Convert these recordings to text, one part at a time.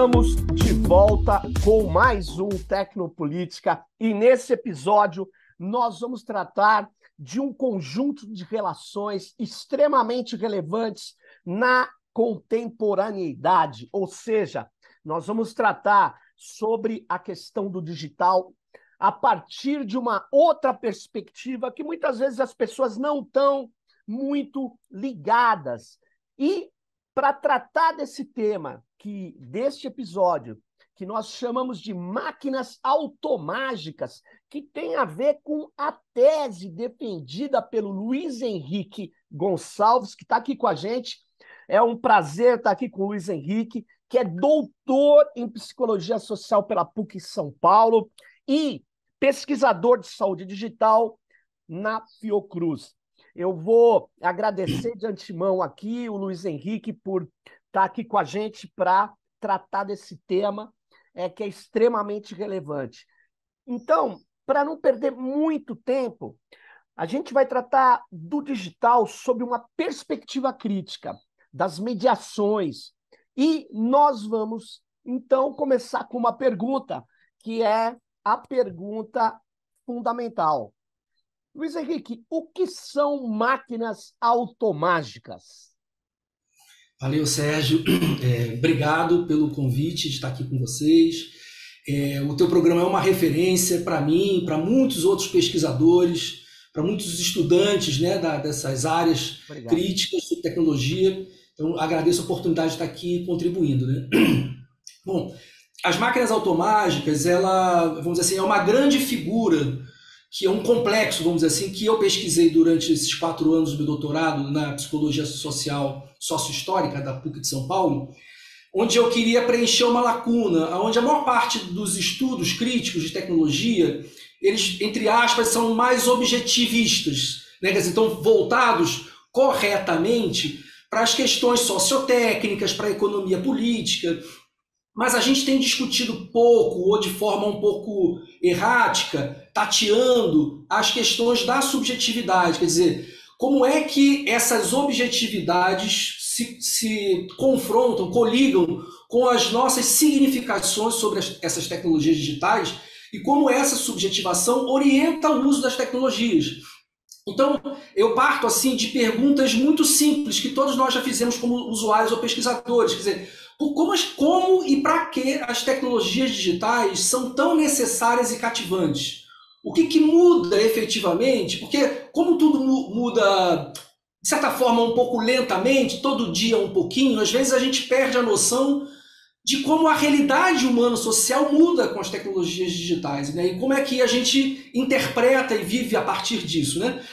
Estamos de volta com mais um Tecnopolítica e nesse episódio nós vamos tratar de um conjunto de relações extremamente relevantes na contemporaneidade, ou seja, nós vamos tratar sobre a questão do digital a partir de uma outra perspectiva que muitas vezes as pessoas não estão muito ligadas. E para tratar desse tema, deste episódio, que nós chamamos de máquinas automágicas, que tem a ver com a tese defendida pelo Luiz Henrique Gonçalves, que está aqui com a gente. É um prazer estar aqui com o Luiz Henrique, que é doutor em Psicologia Social pela PUC São Paulo e pesquisador de saúde digital na Fiocruz. Eu vou agradecer de antemão aqui o Luiz Henrique por estar aqui com a gente para tratar desse tema que é extremamente relevante. Então, para não perder muito tempo, a gente vai tratar do digital sob uma perspectiva crítica, das mediações. E nós vamos, então, começar com uma pergunta, que é a pergunta fundamental. Luiz Henrique, o que são máquinas automágicas? Valeu, Sérgio. Obrigado pelo convite de estar aqui com vocês. O teu programa é uma referência para mim, para muitos outros pesquisadores, para muitos estudantes, né, dessas áreas críticas sobre tecnologia. Então, agradeço a oportunidade de estar aqui contribuindo, né? Bom, as máquinas automágicas, vamos dizer assim, é uma grande figura, que é um complexo, vamos dizer assim, que eu pesquisei durante esses 4 anos do meu doutorado na Psicologia Social Sócio-Histórica da PUC de São Paulo, onde eu queria preencher uma lacuna, onde a maior parte dos estudos críticos de tecnologia, eles, entre aspas, são mais objetivistas, né? Quer dizer, estão voltados corretamente para as questões sociotécnicas, para a economia política, mas a gente tem discutido pouco, ou de forma um pouco errática, tateando as questões da subjetividade. Quer dizer, como é que essas objetividades se confrontam, coligam com as nossas significações sobre essas tecnologias digitais e como essa subjetivação orienta o uso das tecnologias. Então, eu parto assim de perguntas muito simples que todos nós já fizemos como usuários ou pesquisadores. Quer dizer, como e para que as tecnologias digitais são tão necessárias e cativantes? O que muda efetivamente? Porque como tudo muda, de certa forma, um pouco lentamente, todo dia um pouquinho, às vezes a gente perde a noção de como a realidade humano-social muda com as tecnologias digitais, né? E como é que a gente interpreta e vive a partir disso, né?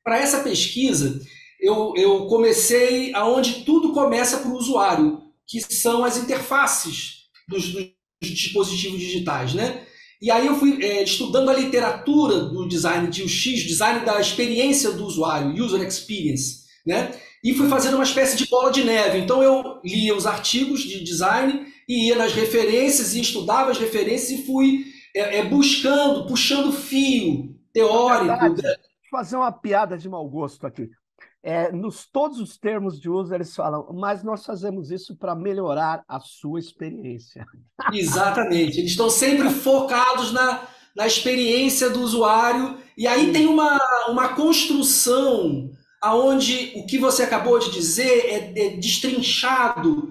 Para essa pesquisa, eu comecei aonde tudo começa para o usuário, que são as interfaces dos dispositivos digitais, né? E aí eu fui estudando a literatura do design de UX, design da experiência do usuário, user experience, né? E fui fazendo uma espécie de bola de neve. Então eu lia os artigos de design e ia nas referências e estudava as referências e fui buscando, puxando fio teórico. Verdade, vou fazer uma piada de mau gosto aqui. Todos os termos de uso eles falam, mas nós fazemos isso para melhorar a sua experiência. Exatamente, eles estão sempre focados na experiência do usuário, e aí tem uma construção aonde o que você acabou de dizer é destrinchado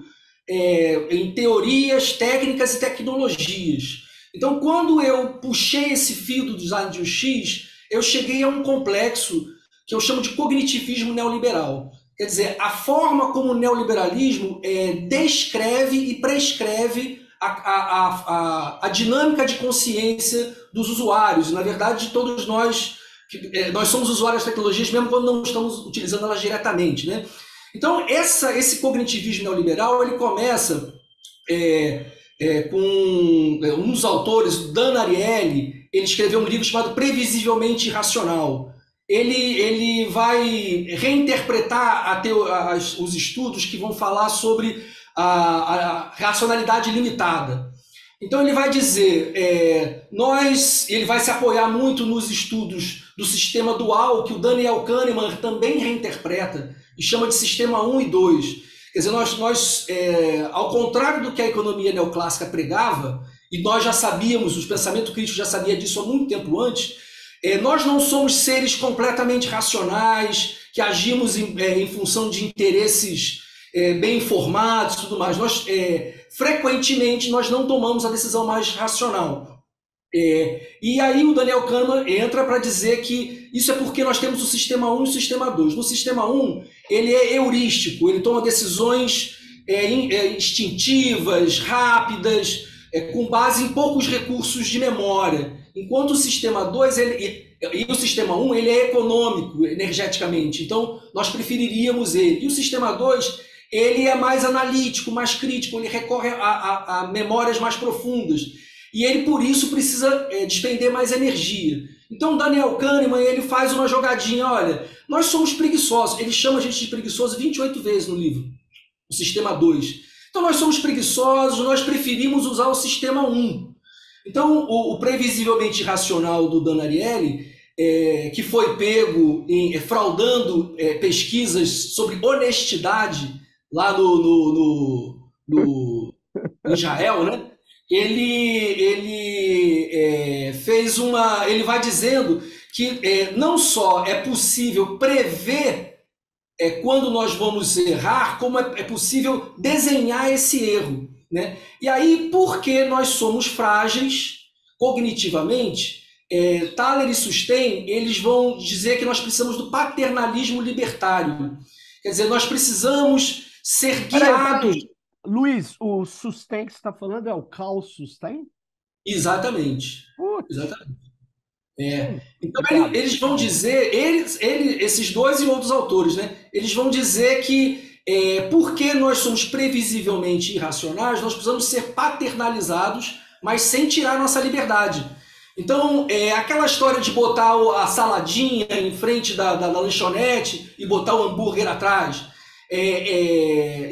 em teorias, técnicas e tecnologias. Então, quando eu puxei esse fio do design de UX, eu cheguei a um complexo que eu chamo de cognitivismo neoliberal. Quer dizer, a forma como o neoliberalismo descreve e prescreve a dinâmica de consciência dos usuários. Na verdade, todos nós somos usuários das tecnologias, mesmo quando não estamos utilizando elas diretamente, né? Então, esse cognitivismo neoliberal ele começa com um dos autores, Dan Ariely. Ele escreveu um livro chamado Previsivelmente Irracional. Ele vai reinterpretar os estudos que vão falar sobre a racionalidade limitada. Então ele vai dizer, ele vai se apoiar muito nos estudos do sistema dual, que o Daniel Kahneman também reinterpreta, e chama de sistema 1 e 2. Quer dizer, ao contrário do que a economia neoclássica pregava, e nós já sabíamos, o pensamento crítico já sabia disso há muito tempo antes, nós não somos seres completamente racionais, que agimos em função de interesses bem informados e tudo mais. Frequentemente, nós não tomamos a decisão mais racional. E aí o Daniel Kahneman entra para dizer que isso é porque nós temos o sistema 1 e o sistema 2. No sistema 1, ele é heurístico, ele toma decisões instintivas, rápidas, com base em poucos recursos de memória. Enquanto o sistema 2 e o sistema 1 ele é econômico energeticamente, então nós preferiríamos ele. E o sistema 2 ele é mais analítico, mais crítico, ele recorre a memórias mais profundas. E ele, por isso, precisa despender mais energia. Então, Daniel Kahneman ele faz uma jogadinha, olha, nós somos preguiçosos. Ele chama a gente de preguiçoso 28 vezes no livro, o sistema 2. Então, nós somos preguiçosos, nós preferimos usar o sistema 1. Então, o previsivelmente irracional do Dan Ariely, que foi pego fraudando pesquisas sobre honestidade lá no Israel, né? Ele vai dizendo que não só é possível prever quando nós vamos errar, como é possível desenhar esse erro, né? E aí, porque nós somos frágeis cognitivamente, Thaler e Sustein, eles vão dizer que nós precisamos do paternalismo libertário. Quer dizer, nós precisamos ser guiados. Peraí. Luiz, o Sustein que você está falando é o Carl Sustein? Exatamente. Putz. Exatamente. Então eles vão dizer, esses dois e outros autores, né? Eles vão dizer que porque nós somos previsivelmente irracionais, nós precisamos ser paternalizados, mas sem tirar nossa liberdade. Então, aquela história de botar a saladinha em frente da lanchonete e botar o hambúrguer atrás.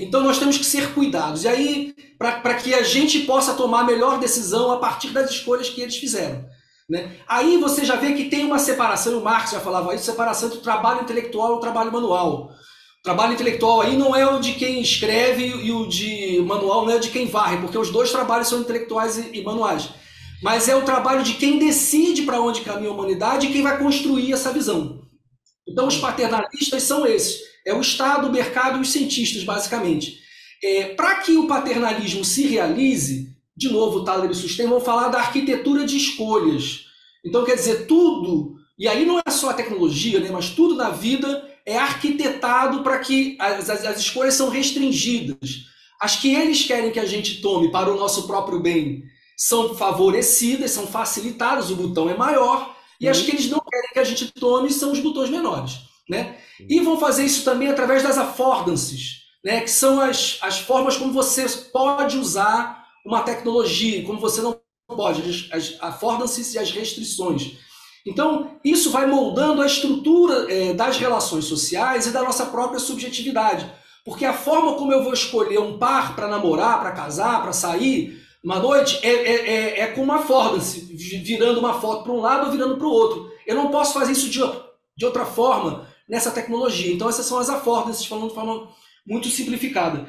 Então nós temos que ser cuidados. E aí, para que a gente possa tomar a melhor decisão a partir das escolhas que eles fizeram, né? Aí você já vê que tem uma separação, e o Marx já falava isso, separação entre o trabalho intelectual e o trabalho manual. O trabalho intelectual aí não é o de quem escreve e o de manual não é o de quem varre, porque os dois trabalhos são intelectuais e manuais. Mas é o trabalho de quem decide para onde caminha a humanidade e quem vai construir essa visão. Então os paternalistas são esses. É o Estado, o mercado e os cientistas, basicamente. Para que o paternalismo se realize, de novo, Thaler e Sustein vão falar da arquitetura de escolhas. Então, quer dizer, tudo, e aí não é só a tecnologia, né, mas tudo na vida é arquitetado para que as escolhas são restringidas. As que eles querem que a gente tome para o nosso próprio bem são favorecidas, são facilitadas, o botão é maior, e as que eles não querem que a gente tome são os botões menores, né? E vão fazer isso também através das affordances, né? Que são as formas como você pode usar uma tecnologia, como você não pode, as affordances e as restrições. Então, isso vai moldando a estrutura das relações sociais e da nossa própria subjetividade. Porque a forma como eu vou escolher um par para namorar, para casar, para sair uma noite, é com uma affordance, virando uma foto para um lado ou virando para o outro. Eu não posso fazer isso de outra forma nessa tecnologia. Então essas são as affordances, falando de forma muito simplificada.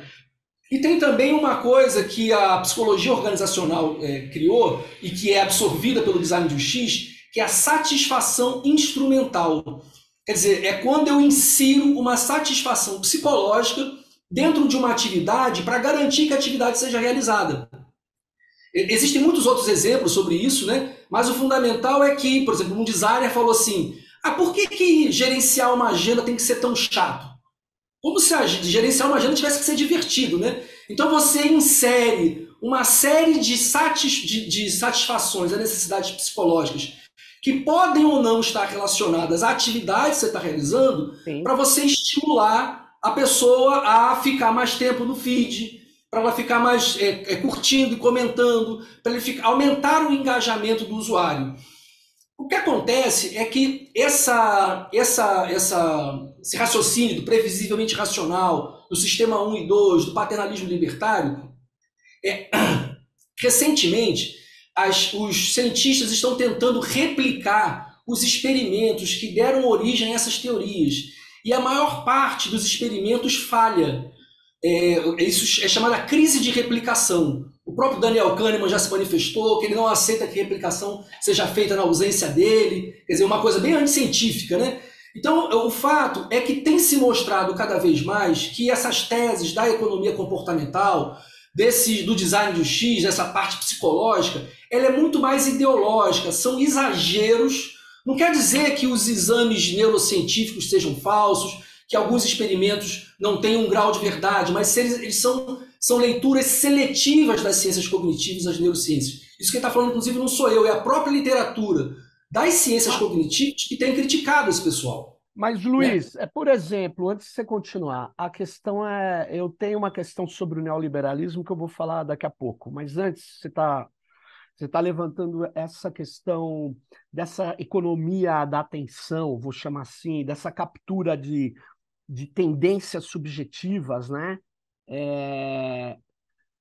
E tem também uma coisa que a psicologia organizacional criou e que é absorvida pelo design de UX, que é a satisfação instrumental. Quer dizer, é quando eu insiro uma satisfação psicológica dentro de uma atividade para garantir que a atividade seja realizada. Existem muitos outros exemplos sobre isso, né? Mas o fundamental é que, por exemplo, um designer falou assim: por que gerenciar uma agenda tem que ser tão chato? Como se gerenciar uma agenda tivesse que ser divertido, né? Então você insere uma série de satisfações a necessidades psicológicas que podem ou não estar relacionadas à atividade que você está realizando, para você estimular a pessoa a ficar mais tempo no feed, para ela ficar mais curtindo e comentando, para ele aumentar o engajamento do usuário. O que acontece é que esse raciocínio do previsivelmente racional, do sistema 1 e 2, do paternalismo libertário, recentemente os cientistas estão tentando replicar os experimentos que deram origem a essas teorias. E a maior parte dos experimentos falha. isso é chamada crise de replicação. O próprio Daniel Kahneman já se manifestou que ele não aceita que a replicação seja feita na ausência dele, quer dizer, uma coisa bem anticientífica, né? Então, o fato é que tem se mostrado cada vez mais que essas teses da economia comportamental, do design do X, dessa parte psicológica, ela é muito mais ideológica, são exageros. Não quer dizer que os exames neurocientíficos sejam falsos, que alguns experimentos não tenham um grau de verdade, mas eles são leituras seletivas das ciências cognitivas e das neurociências. Isso quem está falando, inclusive, não sou eu, é a própria literatura das ciências cognitivas que tem criticado esse pessoal. Mas, Né? Luiz, por exemplo, antes de você continuar, a questão é, eu tenho uma questão sobre o neoliberalismo que eu vou falar daqui a pouco, mas antes você tá levantando essa questão dessa economia da atenção, vou chamar assim, dessa captura de tendências subjetivas, né? É,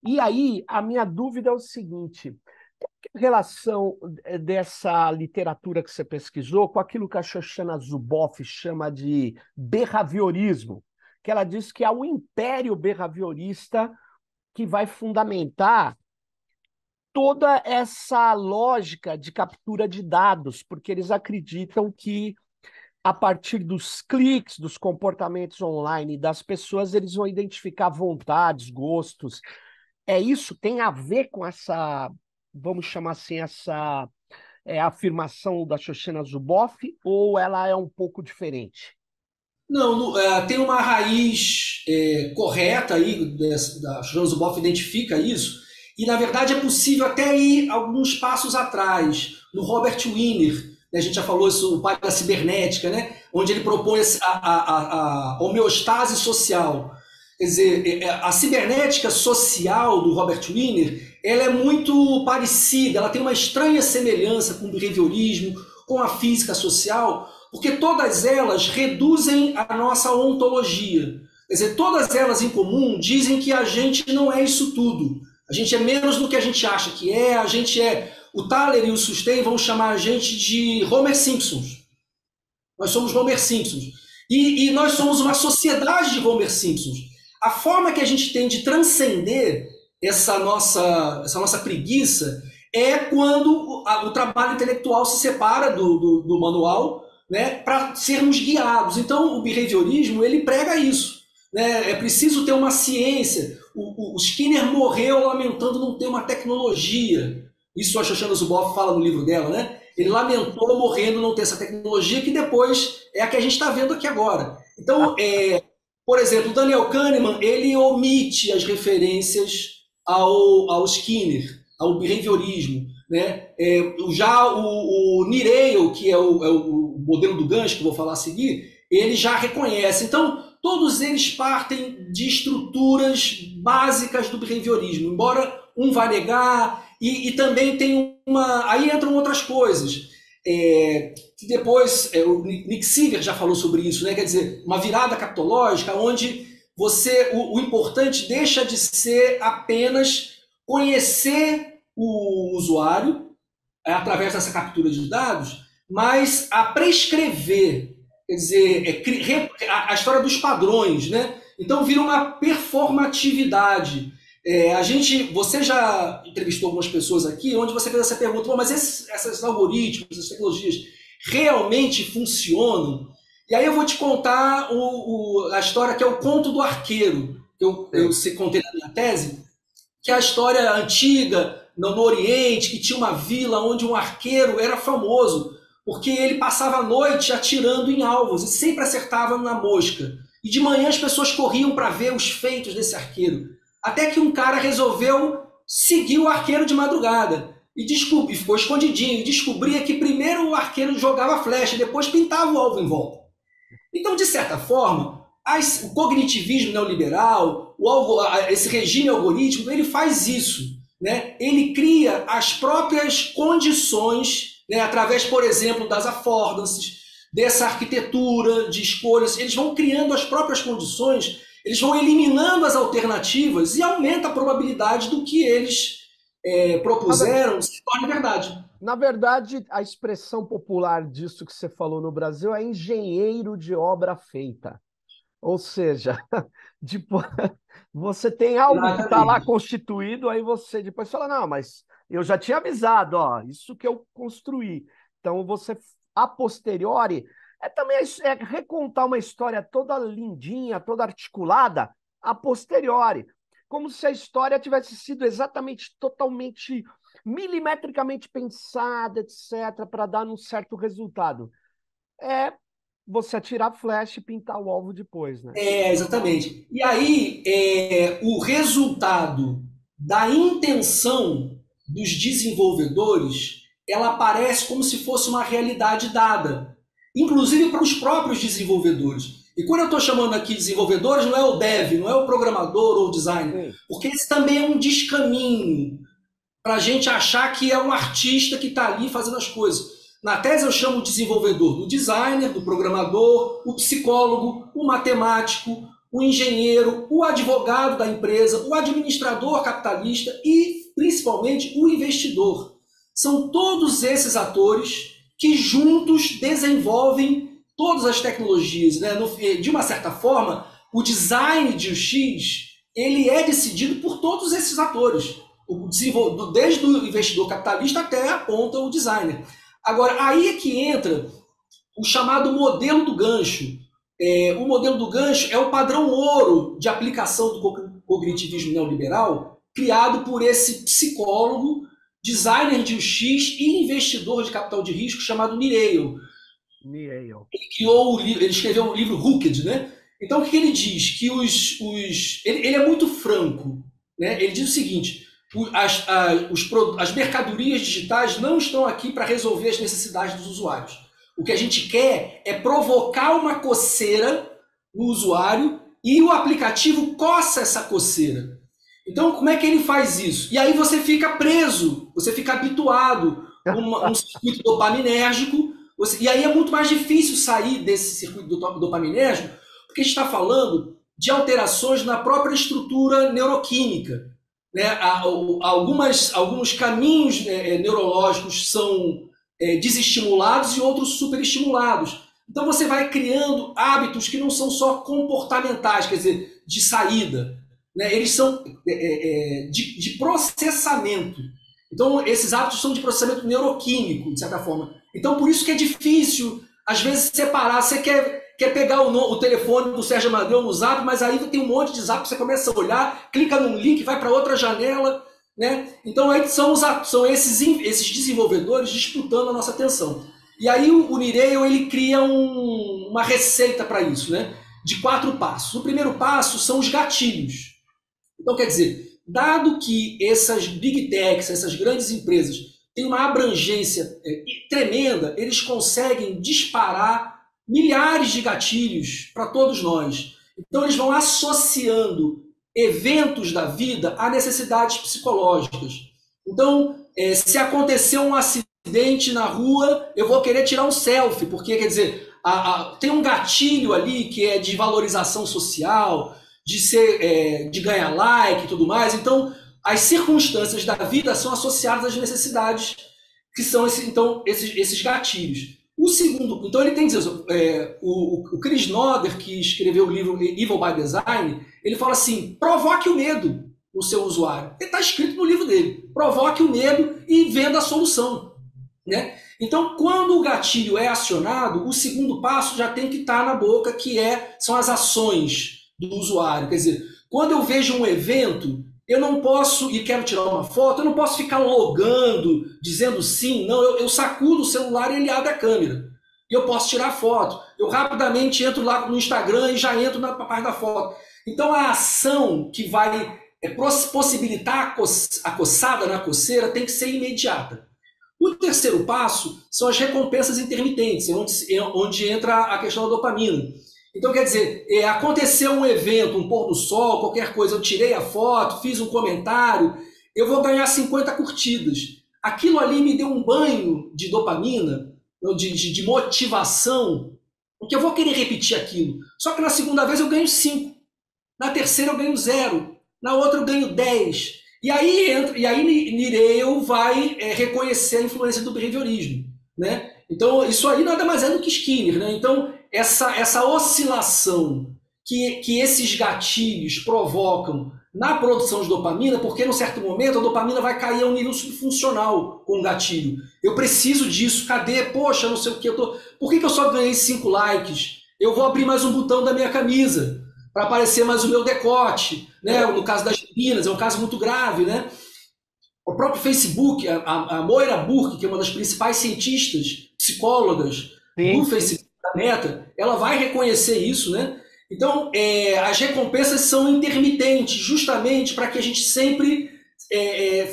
E aí, a minha dúvida é o seguinte: qual que é a relação dessa literatura que você pesquisou com aquilo que a Shoshana Zuboff chama de behaviorismo? Que ela diz que é o império behaviorista que vai fundamentar toda essa lógica de captura de dados, porque eles acreditam que a partir dos cliques, dos comportamentos online das pessoas, eles vão identificar vontades, gostos. É isso? Tem a ver com essa, vamos chamar assim, essa afirmação da Shoshana Zuboff, ou ela é um pouco diferente? Não, tem uma raiz correta aí, da Jonas Zuboff identifica isso, e na verdade é possível até ir alguns passos atrás, no Robert Wiener, né, a gente já falou isso, o pai da cibernética, né, onde ele propõe a homeostase social. Quer dizer, a cibernética social do Robert Wiener, ela é muito parecida, ela tem uma estranha semelhança com o behaviorismo, com a física social, porque todas elas reduzem a nossa ontologia. Quer dizer, todas elas em comum dizem que a gente não é isso tudo. A gente é menos do que a gente acha que é, a gente é... O Thaler e o Sustain vão chamar a gente de Homer Simpsons. Nós somos Homer Simpsons. E nós somos uma sociedade de Homer Simpsons. A forma que a gente tem de transcender essa nossa preguiça é quando o trabalho intelectual se separa do manual, né, para sermos guiados. Então, o behaviorismo ele prega isso. Né? É preciso ter uma ciência. O Skinner morreu lamentando não ter uma tecnologia. Isso a Shoshana Zuboff fala no livro dela, né? Ele lamentou morrendo não ter essa tecnologia, que depois é a que a gente está vendo aqui agora. Então, por exemplo, o Daniel Kahneman, ele omite as referências ao Skinner, ao behaviorismo. Né? Já o Nireil, que é o modelo do gancho que eu vou falar a seguir, ele já reconhece. Então, todos eles partem de estruturas básicas do behaviorismo, embora um vá negar, e também tem uma... Aí entram outras coisas. Que depois, o Nick Singer já falou sobre isso, né? Quer dizer, uma virada capitológica onde o importante deixa de ser apenas conhecer o usuário através dessa captura de dados, mas a prescrever, quer dizer, a história dos padrões, né? Então vira uma performatividade. Você já entrevistou algumas pessoas aqui onde você fez essa pergunta, mas esses algoritmos, essas tecnologias realmente funcionam? E aí eu vou te contar a história que é o conto do arqueiro, que eu contei na minha tese, que é a história antiga no Oriente, que tinha uma vila onde um arqueiro era famoso, porque ele passava a noite atirando em alvos e sempre acertava na mosca. E de manhã as pessoas corriam para ver os feitos desse arqueiro. Até que um cara resolveu seguir o arqueiro de madrugada. E ficou escondidinho. E descobria que primeiro o arqueiro jogava flecha, depois pintava o alvo em volta. Então, de certa forma, o cognitivismo neoliberal, esse regime algorítmico, ele faz isso. Né? Ele cria as próprias condições, né? Através, por exemplo, das affordances, dessa arquitetura de escolhas. Eles vão criando as próprias condições, eles vão eliminando as alternativas e aumenta a probabilidade do que eles propuseram se torne verdade. Na verdade, a expressão popular disso que você falou no Brasil é engenheiro de obra feita. Ou seja, depois, você tem algo que está lá Exatamente. constituído, aí você depois fala, não, mas eu já tinha avisado, ó, isso que eu construí. Então você, a posteriori, é também é recontar uma história toda lindinha, toda articulada, a posteriori. Como se a história tivesse sido exatamente, totalmente, milimetricamente pensada, etc., para dar um certo resultado. É você atirar flecha e pintar o alvo depois, né? Exatamente. E aí, o resultado da intenção dos desenvolvedores, ela aparece como se fosse uma realidade dada, inclusive para os próprios desenvolvedores. E quando eu estou chamando aqui desenvolvedores, não é o dev, não é o programador ou o designer, Sim. porque esse também é um descaminho para a gente achar que é um artista que está ali fazendo as coisas. Na tese eu chamo o desenvolvedor do designer, do programador, o psicólogo, o matemático, o engenheiro, o advogado da empresa, o administrador capitalista e, principalmente, o investidor. São todos esses atores que juntos desenvolvem todas as tecnologias. Né? De uma certa forma, o design de UX ele é decidido por todos esses atores desde o investidor capitalista até a ponta o designer. Agora, aí é que entra o chamado modelo do gancho. O modelo do gancho é o padrão ouro de aplicação do cognitivismo neoliberal, criado por esse psicólogo, designer de UX e investidor de capital de risco chamado Nireio. Niel. Ele escreveu o livro Hooked, né? Então, o que ele diz? Que ele é muito franco. Né? Ele diz o seguinte: as mercadorias digitais não estão aqui para resolver as necessidades dos usuários. O que a gente quer é provocar uma coceira no usuário e o aplicativo coça essa coceira. Então, como é que ele faz isso? E aí você fica preso, você fica habituado a um circuito dopaminérgico, e aí é muito mais difícil sair desse circuito dopaminérgico, porque a gente está falando de alterações na própria estrutura neuroquímica. Né? Alguns caminhos neurológicos são desestimulados e outros superestimulados. Então você vai criando hábitos que não são só comportamentais, quer dizer, de saída. Né? Eles são de processamento. Então esses hábitos são de processamento neuroquímico, de certa forma. Então por isso que é difícil, às vezes, separar. Você quer pegar o telefone do Sérgio Amadeu no Zap, mas aí tem um monte de Zap, você começa a olhar, clica num link, vai para outra janela, né? Então aí são esses desenvolvedores disputando a nossa atenção. E aí o Nireio ele cria uma receita para isso, né? De 4 passos. O primeiro passo são os gatilhos. Então, quer dizer, dado que essas big techs, essas grandes empresas, têm uma abrangência tremenda, eles conseguem disparar milhares de gatilhos para todos nós. Então, eles vão associando eventos da vida a necessidades psicológicas. Então, se acontecer um acidente na rua, eu vou querer tirar um selfie, porque, quer dizer, tem um gatilho ali que é de valorização social, de ganhar like e tudo mais. Então, as circunstâncias da vida são associadas às necessidades que são esses gatilhos. O segundo, então ele tem que dizer, o Chris Noder, que escreveu o livro Evil by Design, ele fala assim: provoque o medo no seu usuário. Ele está escrito no livro dele: provoque o medo e venda a solução. Né? Então, quando o gatilho é acionado, o segundo passo já tem que estar na boca, que são as ações do usuário. Quer dizer, quando eu vejo um evento, eu não posso, e quero tirar uma foto, eu não posso ficar logando, dizendo sim, não, eu sacudo o celular e ele abre a câmera. E eu posso tirar foto. Eu rapidamente entro lá no Instagram e já entro na parte da foto. Então a ação que vai possibilitar a coçada na coceira tem que ser imediata. O terceiro passo são as recompensas intermitentes, onde entra a questão da dopamina. Então, quer dizer, aconteceu um evento, um pôr do sol, qualquer coisa, eu tirei a foto, fiz um comentário, eu vou ganhar 50 curtidas. Aquilo ali me deu um banho de dopamina, de motivação, porque eu vou querer repetir aquilo. Só que na segunda vez eu ganho 5, na terceira eu ganho 0, na outra eu ganho 10. E aí Nireio vai reconhecer a influência do behaviorismo. Né? Então, isso aí nada mais é do que Skinner. Né? Então, essa oscilação que esses gatilhos provocam na produção de dopamina, porque, num certo momento, a dopamina vai cair a um nível subfuncional com o gatilho. Eu preciso disso, cadê? Poxa, não sei o que. Por que eu só ganhei 5 likes? Eu vou abrir mais um botão da minha camisa para aparecer mais o meu decote. Né? No caso das meninas, é um caso muito grave. Né? O próprio Facebook, a Moira Burke, que é uma das principais cientistas, psicólogas do Facebook, da Meta, ela vai reconhecer isso, né? Então, as recompensas são intermitentes, justamente para que a gente sempre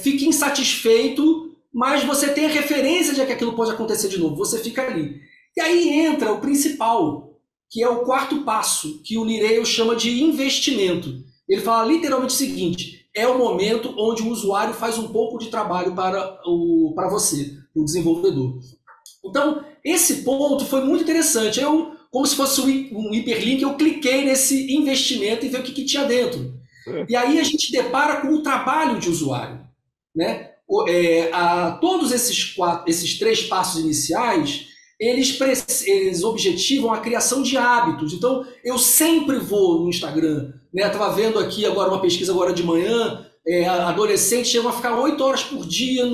fique insatisfeito, mas você tenha referência de que aquilo pode acontecer de novo, você fica ali. E aí entra o principal, que é o quarto passo, que o Nireio chama de investimento. Ele fala literalmente o seguinte: é o momento onde o usuário faz um pouco de trabalho para você, o desenvolvedor. Então, esse ponto foi muito interessante. Como se fosse um hiperlink, eu cliquei nesse investimento e vi o que tinha dentro. E aí a gente depara com o trabalho de usuário. Né? Todos esses 3 passos iniciais, eles objetivam a criação de hábitos. Então, eu sempre vou no Instagram. Né? Estava vendo aqui agora uma pesquisa agora de manhã, adolescentes chegam a ficar 8 horas por dia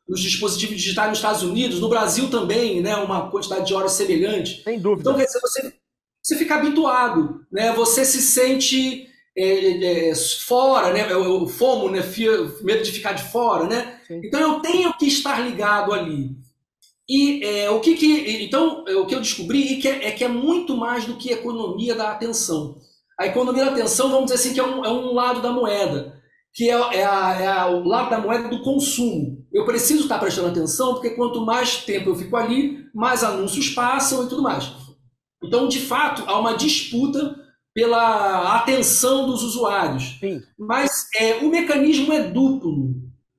nos dispositivos digitais nos Estados Unidos, no Brasil também, né, uma quantidade de horas semelhante. Sem dúvida. Então, quer dizer, você fica habituado, né, você se sente fora, né, o FOMO, né, medo de ficar de fora, né? Então eu tenho que estar ligado ali. E então, o que eu descobri é que é muito mais do que economia da atenção. A economia da atenção, vamos dizer assim, que é um lado da moeda, que é o lado da moeda do consumo. Eu preciso estar prestando atenção, porque quanto mais tempo eu fico ali, mais anúncios passam e tudo mais. Então, de fato, há uma disputa pela atenção dos usuários. Sim. Mas o mecanismo é duplo,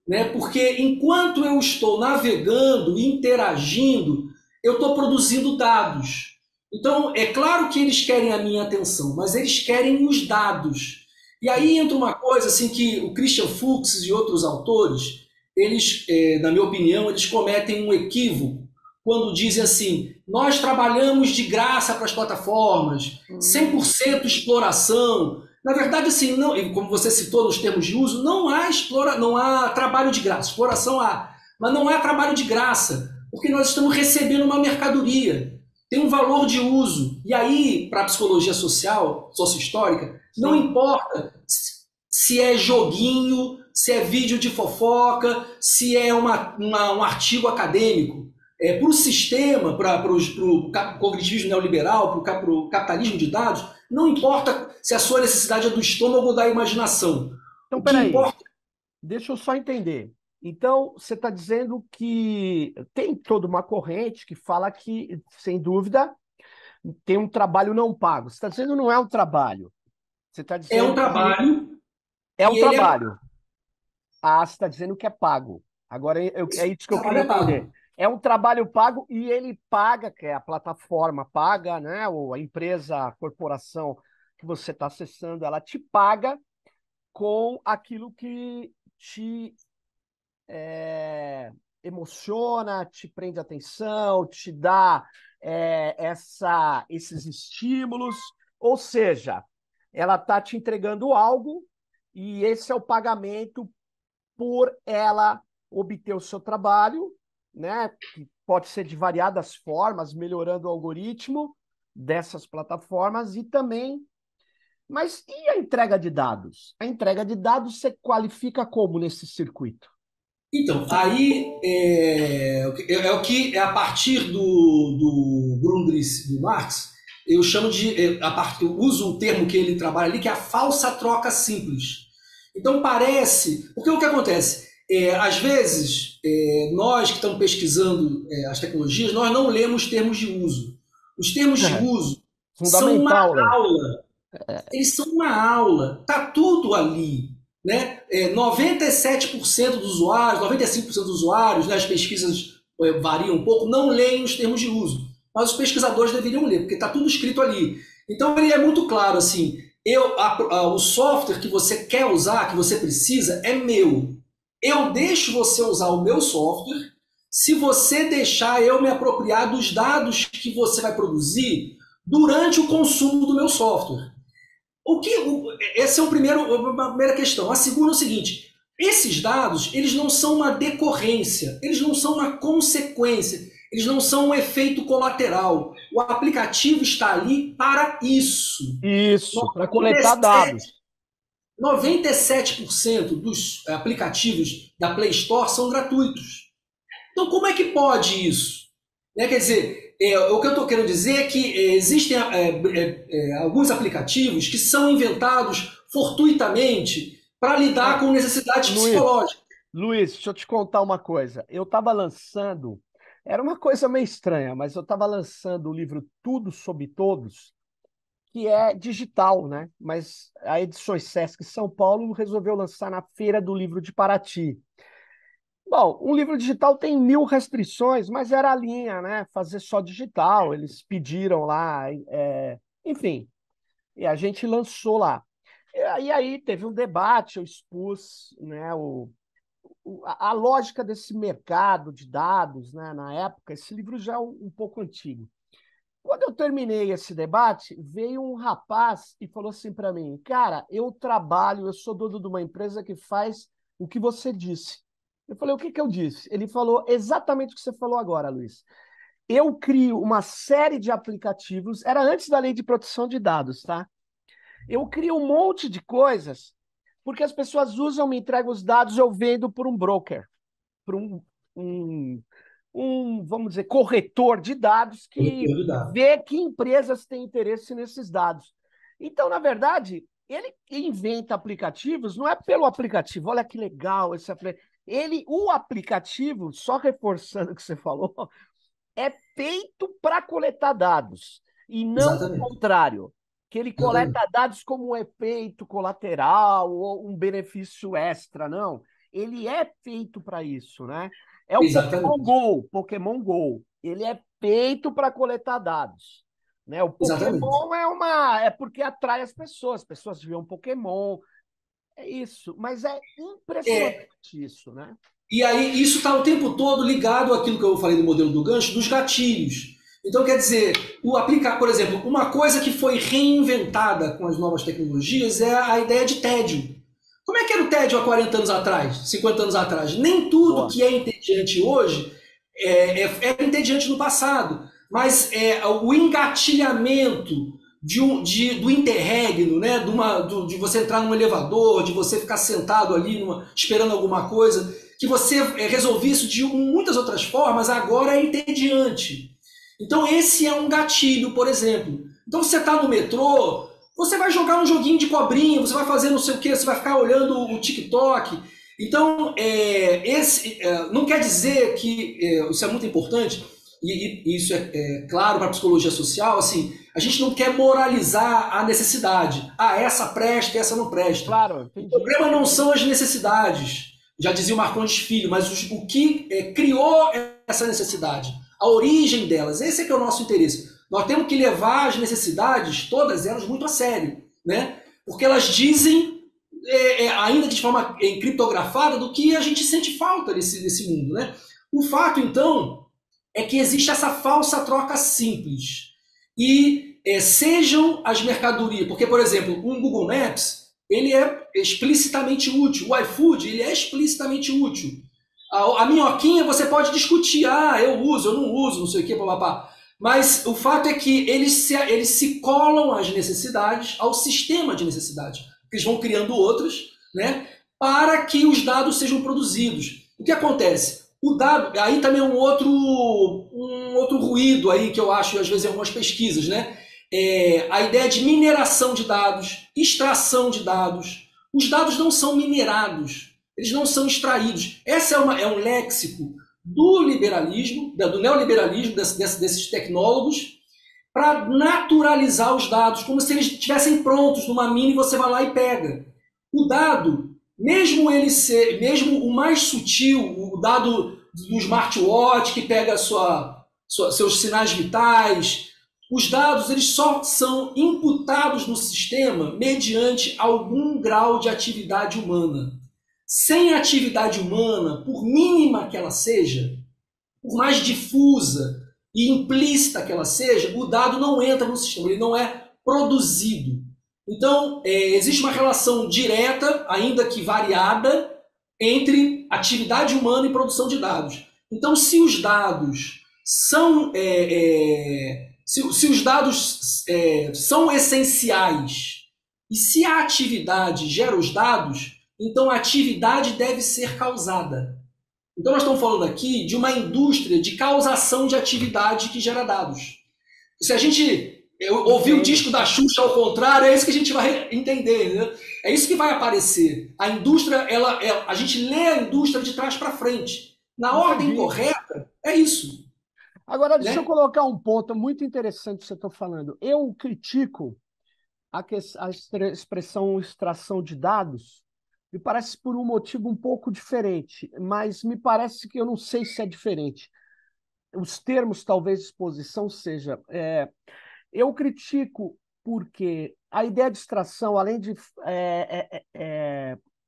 né? Porque enquanto eu estou navegando, interagindo, eu estou produzindo dados. Então, é claro que eles querem a minha atenção, mas eles querem os dados. E aí entra uma coisa assim que o Christian Fuchs e outros autores, eles, na minha opinião, eles cometem um equívoco quando dizem assim: nós trabalhamos de graça para as plataformas, 100% exploração. Na verdade, assim, não, como você citou nos termos de uso, não há trabalho de graça. Exploração há, mas não há trabalho de graça, porque nós estamos recebendo uma mercadoria, tem um valor de uso. E aí, para a psicologia social, sociohistórica, não importa se é joguinho, se é vídeo de fofoca, se é um artigo acadêmico. Para o sistema, para o cognitivismo neoliberal, para o capitalismo de dados, não importa se a sua necessidade é do estômago ou da imaginação. Então, peraí, deixa eu só entender. Então, você está dizendo que tem toda uma corrente que fala que, sem dúvida, tem um trabalho não pago. Você está dizendo que não é um trabalho. Você está dizendo é um trabalho. É um trabalho. Você está dizendo que é pago. Agora, é isso que eu queria entender. É um trabalho pago e ele paga, que é a plataforma paga, né? Ou a empresa, a corporação que você está acessando, ela te paga com aquilo que te emociona, te prende atenção, te dá esses estímulos. Ou seja, ela está te entregando algo e esse é o pagamento por ela obter o seu trabalho, né? Que pode ser de variadas formas, melhorando o algoritmo dessas plataformas e também. Mas e a entrega de dados? A entrega de dados você qualifica como nesse circuito? Então, aí o que é a partir do Grundrisse, do Marx, eu chamo eu uso um termo que ele trabalha ali, que é a falsa troca simples. Então parece, porque o que acontece? Às vezes, nós que estamos pesquisando as tecnologias, nós não lemos termos de uso. Os termos de uso são uma aula. Eles são uma aula. Está tudo ali. Né? 97% dos usuários, 95% dos usuários, né, as pesquisas variam um pouco, não leem os termos de uso. Mas os pesquisadores deveriam ler, porque está tudo escrito ali. Então ele é muito claro assim: o software que você quer usar, que você precisa, é meu. Eu deixo você usar o meu software se você deixar eu me apropriar dos dados que você vai produzir durante o consumo do meu software. Essa é a primeira questão. A segunda é o seguinte: esses dados, eles não são uma decorrência, eles não são uma consequência, eles não são um efeito colateral. O aplicativo está ali para isso. Isso, para coletar dados. 97% dos aplicativos da Play Store são gratuitos. Então, como é que pode isso? Quer dizer, o que eu estou querendo dizer é que existem alguns aplicativos que são inventados fortuitamente para lidar com necessidades psicológicas. Luiz, deixa eu te contar uma coisa. Eu estava lançando, era uma coisa meio estranha, mas eu estava lançando o livro Tudo Sobre Todos, que é digital, né? Mas a Edições Sesc São Paulo resolveu lançar na Feira do Livro de Paraty. Bom, um livro digital tem 1000 restrições, mas era a linha, né? Fazer só digital. Eles pediram lá, enfim, e a gente lançou lá. E aí teve um debate, eu expus, né, a lógica desse mercado de dados, né, na época. Esse livro já é um pouco antigo. Quando eu terminei esse debate, veio um rapaz e falou assim para mim: cara, eu sou dono de uma empresa que faz o que você disse. Eu falei: o que que eu disse? Ele falou exatamente o que você falou agora, Luiz. Eu crio uma série de aplicativos, era antes da lei de proteção de dados, tá? Eu crio um monte de coisas porque as pessoas usam, me entregam os dados, eu vendo por um broker, por um, vamos dizer, corretor de dados que vê que empresas têm interesse nesses dados. Então, na verdade, ele inventa aplicativos, não é pelo aplicativo, olha que legal esse aplicativo. O aplicativo, só reforçando o que você falou, é feito para coletar dados, e não o Exatamente. contrário, que ele coleta Exatamente. dados como um efeito colateral ou um benefício extra, não. Ele é feito para isso, né? É o Pokémon Exatamente. Go, Pokémon Go. Ele é feito para coletar dados, né? O Exatamente. Pokémon é porque atrai as pessoas veem Pokémon, é isso, mas é impressionante É, isso, né? E aí, isso está o tempo todo ligado àquilo que eu falei do modelo do gancho, dos gatilhos. Então, quer dizer, por exemplo, uma coisa que foi reinventada com as novas tecnologias é a ideia de tédio. Como é que era o tédio há 40 anos atrás, 50 anos atrás? Nem tudo Boa. que é entediante hoje era entediante no passado, mas o engatilhamento do interregno, né? De você entrar num elevador, de você ficar sentado ali esperando alguma coisa, que você resolvia isso de muitas outras formas, agora é entediante. Então esse é um gatilho, por exemplo. Então você está no metrô, você vai jogar um joguinho de cobrinha, você vai fazer não sei o que, você vai ficar olhando o TikTok. Então, não quer dizer que isso é muito importante, e isso é claro para a psicologia social, assim, a gente não quer moralizar a necessidade. Ah, essa presta, essa não presta. Claro, O entendi. problema não são as necessidades, já dizia o Marcondes Filho, mas o que criou essa necessidade, a origem delas. Esse é que é o nosso interesse. Nós temos que levar as necessidades, todas elas, muito a sério, né? Porque elas dizem, ainda de forma criptografada, do que a gente sente falta desse mundo, né? O fato, então, é que existe essa falsa troca simples. E sejam as mercadorias, porque, por exemplo, um Google Maps, ele é explicitamente útil. O iFood, ele é explicitamente útil. A minhoquinha você pode discutir, eu uso, eu não uso, não sei o que, papapá. Mas o fato é que eles se colam às necessidades, ao sistema de necessidades. Eles vão criando outras, né, para que os dados sejam produzidos. O que acontece? O dado, aí também é um outro ruído aí que eu acho, às vezes, em algumas pesquisas, né? A ideia de mineração de dados, extração de dados. Os dados não são minerados, eles não são extraídos. Esse é um léxico do liberalismo, do neoliberalismo, desses tecnólogos, para naturalizar os dados, como se eles estivessem prontos numa mina e você vai lá e pega. O dado, mesmo o mais sutil, o dado do smartwatch que pega seus sinais vitais, os dados eles só são imputados no sistema mediante algum grau de atividade humana. Sem atividade humana, por mínima que ela seja, por mais difusa, e implícita que ela seja, o dado não entra no sistema, ele não é produzido. Então, existe uma relação direta, ainda que variada, entre atividade humana e produção de dados. Então, se os dados são, se os dados são essenciais e se a atividade gera os dados, então a atividade deve ser causada. Então nós estamos falando aqui de uma indústria de causação de atividade que gera dados. Se a gente ouvir o disco da Xuxa ao contrário, é isso que a gente vai entender, né? É isso que vai aparecer. A indústria, a gente lê a indústria de trás para frente. Na ordem correta, é isso. Agora, deixa eu colocar um ponto muito interessante que você está falando. Eu critico a expressão extração de dados, me parece por um motivo um pouco diferente, mas me parece que eu não sei se é diferente. Os termos, talvez, exposição seja. Eu critico porque a ideia de extração, além de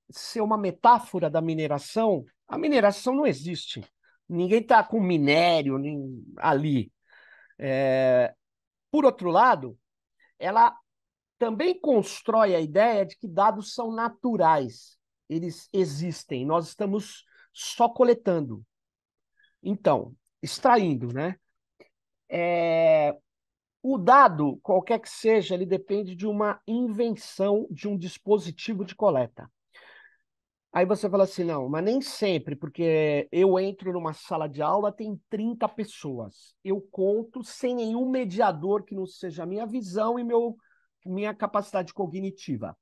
ser uma metáfora da mineração, a mineração não existe. Ninguém está com minério ali. Por outro lado, ela também constrói a ideia de que dados são naturais. Eles existem, nós estamos só coletando. Então, extraindo, né? O dado, qualquer que seja, ele depende de uma invenção de um dispositivo de coleta. Aí você fala assim, não, mas nem sempre, porque eu entro numa sala de aula, tem 30 pessoas. Eu conto sem nenhum mediador que não seja a minha visão e minha capacidade cognitiva.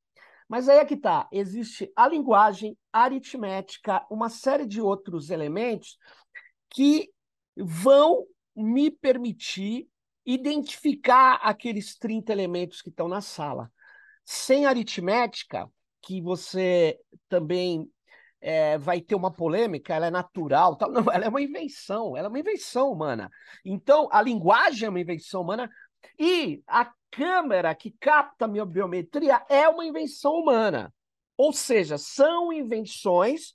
Mas aí é que tá, existe a linguagem, a aritmética, uma série de outros elementos que vão me permitir identificar aqueles 30 elementos que estão na sala. Sem aritmética, que você também vai ter uma polêmica, ela é natural, tal. Não, ela é uma invenção humana. Então, a linguagem é uma invenção humana e a câmera que capta a minha biometria é uma invenção humana. Ou seja, são invenções.